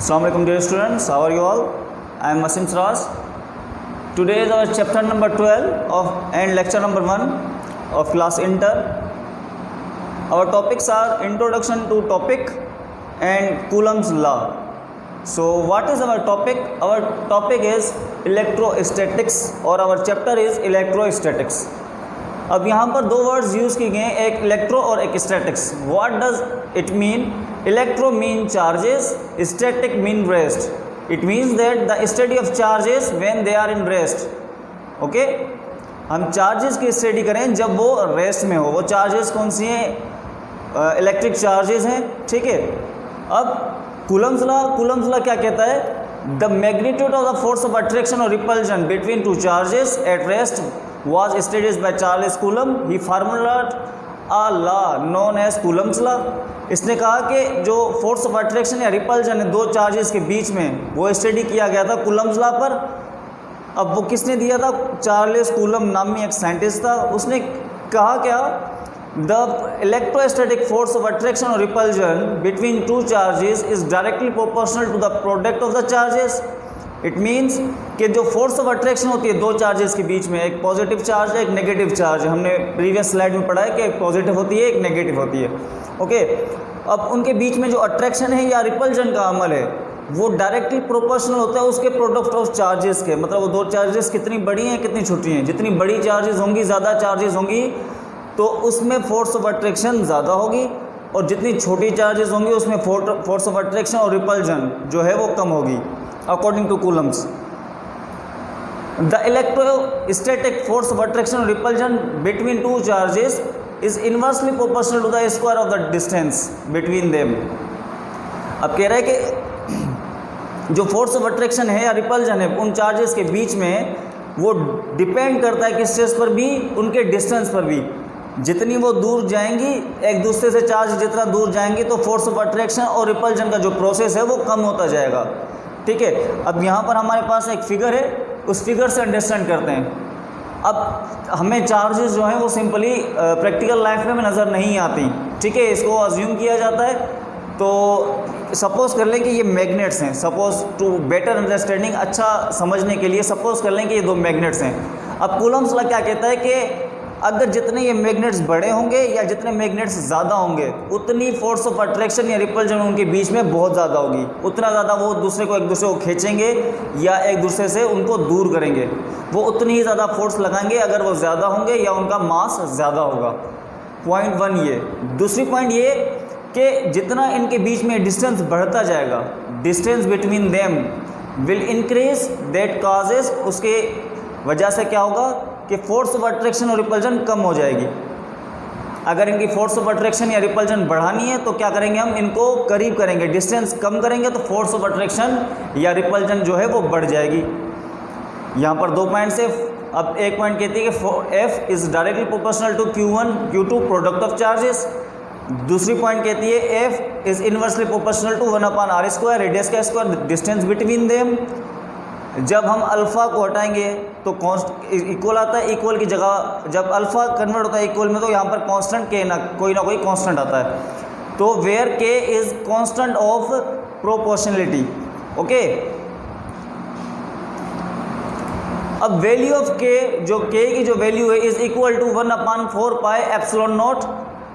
Assalamu alaikum dear students, how are you all? I am Wasim Siraj. Today is our chapter number 12 and lecture number 1 of class Inter. Our topics are introduction to topic and Coulomb's law. So what is our topic? Our topic is electrostatics और our chapter is electrostatics. अब यहाँ पर दो words use किए गए हैं, एक electro और एक statics. What does it mean? Electro mean charges, static mean rest. It means that the study of charges when they are in rest. Okay, हम चार्जेस की स्टडी करें जब वो रेस्ट में हो. वो चार्जेस कौन सी हैं? इलेक्ट्रिक चार्जेस हैं. ठीक है. अब कूलम्स लॉ क्या कहता है? The magnitude of the force of attraction और repulsion between two charges at rest was studied by Charles Coulomb. He formulated a law known as Coulomb's law. इसने कहा कि जो फोर्स ऑफ अट्रैक्शन या repulsion है दो चार्जेस के बीच में, वो स्टडी किया गया था कूलम्स लॉ पर. अब वो किसने दिया था? चार्ल्स कूलम्ब नामी एक साइंटिस्ट था. उसने कहा क्या? The electrostatic force of attraction और repulsion between two charges is directly proportional to the product of the charges. It means कि जो फोर्स ऑफ अट्रैक्शन होती है दो चार्जेस के बीच में, एक पॉजिटिव चार्ज है, एक नेगेटिव चार्ज है. हमने प्रीवियस स्लाइड में पढ़ा है कि एक पॉजिटिव होती है, एक नेगेटिव होती है. ओके, अब उनके बीच में जो अट्रैक्शन है या रिपल्जन का अमल है वो डायरेक्टली प्रोपोर्शनल होता है उसके प्रोडक्ट ऑफ चार्जेस के. मतलब वो दो चार्जेस कितनी बड़ी हैं कितनी छोटी हैं. जितनी बड़ी चार्जेस होंगी, ज़्यादा चार्जेस होंगी, तो उसमें फोर्स ऑफ अट्रैक्शन ज़्यादा होगी, और जितनी छोटी चार्जेस होंगी उसमें फोर्स ऑफ अट्रैक्शन और रिपल्जन जो है वो कम होगी. According to Coulomb's, the electrostatic force of attraction and repulsion between two charges is inversely proportional to the square of the distance between them. अब कह रहा है कि जो फोर्स ऑफ अट्रैक्शन है या रिपल्जन है उन चार्जेस के बीच में, वो डिपेंड करता है किस चीज़ पर भी? उनके डिस्टेंस पर भी. जितनी वो दूर जाएंगी एक दूसरे से, चार्ज जितना दूर जाएंगी तो फोर्स ऑफ अट्रैक्शन और रिपल्जन का जो प्रोसेस है वो कम होता जाएगा. ठीक है. अब यहाँ पर हमारे पास एक फिगर है, उस फिगर से अंडरस्टैंड करते हैं. अब हमें चार्जेस जो हैं वो सिंपली प्रैक्टिकल लाइफ में नज़र नहीं आती. ठीक है, इसको अज्यूम किया जाता है. तो सपोज कर लें कि ये मैग्नेट्स हैं. सपोज टू बेटर अंडरस्टैंडिंग, अच्छा समझने के लिए सपोज कर लें कि ये दो मैग्नेट्स हैं. अब कूलम्स लॉ क्या कहता है कि अगर जितने ये मैग्नेट्स बड़े होंगे या जितने मैग्नेट्स ज़्यादा होंगे, उतनी फोर्स ऑफ अट्रैक्शन या रिपल्जन उनके बीच में बहुत ज़्यादा होगी. उतना ज़्यादा वो दूसरे को एक दूसरे को खींचेंगे या एक दूसरे से उनको दूर करेंगे. वो उतनी ही ज़्यादा फोर्स लगाएंगे अगर वो ज़्यादा होंगे या उनका मास ज़्यादा होगा. पॉइंट 1 ये. दूसरी पॉइंट ये कि जितना इनके बीच में डिस्टेंस बढ़ता जाएगा, distance between them will increase, that causes, उसके वजह से क्या होगा कि फोर्स ऑफ अट्रैक्शन और रिपल्जन कम हो जाएगी. अगर इनकी फोर्स ऑफ अट्रैक्शन या रिपल्जन बढ़ानी है तो क्या करेंगे? हम इनको करीब करेंगे, डिस्टेंस कम करेंगे, तो फोर्स ऑफ अट्रैक्शन या रिपल्जन जो है वो बढ़ जाएगी. यहाँ पर दो पॉइंट्स है. अब एक पॉइंट कहती है कि F is directly proportional to Q1 Q2 product of charges. दूसरी पॉइंट कहती है F is inversely proportional to 1/r², radius का स्क्वायर, डिस्टेंस बिटवीन देम. जब हम अल्फ़ा को हटाएंगे तो इक्वल आता है. इक्वल की जगह जब अल्फ़ा कन्वर्ट होता है इक्वल में, तो यहाँ पर कांस्टेंट के ना कोई कांस्टेंट आता है. तो where k is constant of proportionality. Okay. अब वैल्यू ऑफ के, जो के की जो वैल्यू है, is equal to 1/4 pi epsilon naught.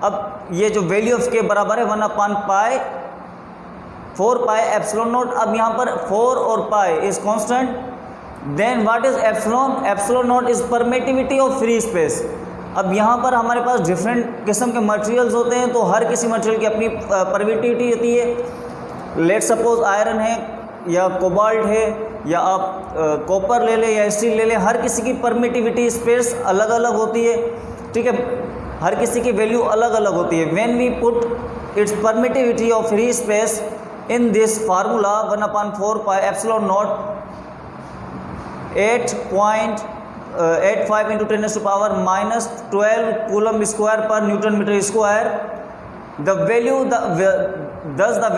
अब ये जो वैल्यू ऑफ के बराबर है 1/4 पाई एप्सिलॉन नॉट. अब यहाँ पर 4 और pi is constant. Then what is epsilon? Epsilon naught is permittivity of free space. अब यहाँ पर हमारे पास डिफरेंट किस्म के मटेरियल्स होते हैं, तो हर किसी मटेरियल की अपनी परमिटिविटी होती है. लेट सपोज आयरन है या कोबाल्ट है या आप कॉपर ले लें या स्टील ले लें, हर किसी की परमिटिविटी स्पेस अलग अलग होती है. ठीक है, हर किसी की वैल्यू अलग अलग होती है. When we put its permittivity of free space in this formula 1/4 pi epsilon naught 8.85 into 10⁻⁻12 coulomb square per Newton meter square. The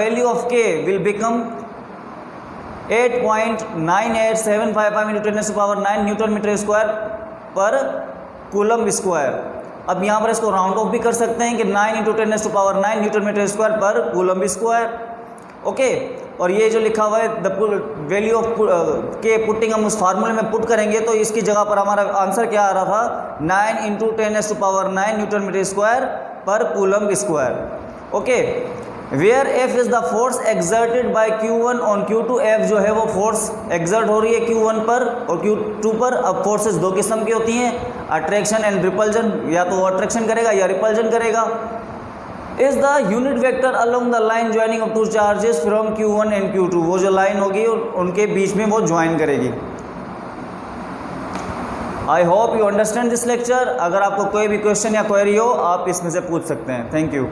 value of K will become 8.98755 into 10⁻9 Newton meter square per coulomb square. अब यहाँ पर इसको round of भी कर सकते हैं कि 9 into 10⁻9 Newton metre square पर कूलम्ब स्क्वायर. ओके। और ये जो लिखा हुआ है द वैल्यू ऑफ के पुटिंग, हम उस फार्मूले में पुट करेंगे तो इसकी जगह पर हमारा आंसर क्या आ रहा था, 9 × 10⁻⁹ न्यूटन मीटर स्क्वायर पर coulomb square. Okay, where F is the force exerted by Q1 on Q2। F जो है वो फोर्स एक्सर्ट हो रही है Q1 पर और Q2 पर। अब फोर्सेस दो किस्म की होती हैं, अट्रैक्शन एंड रिपल्जन, या तो अट्रैक्शन करेगा या रिपल्जन करेगा। Is the unit vector along the line joining of two charges from Q1 and Q2। वो जो लाइन होगी उनके बीच में वो ज्वाइन करेगी। I hope you understand this lecture. अगर आपको कोई भी क्वेश्चन या क्वेरी हो आप इसमें से पूछ सकते हैं। Thank you.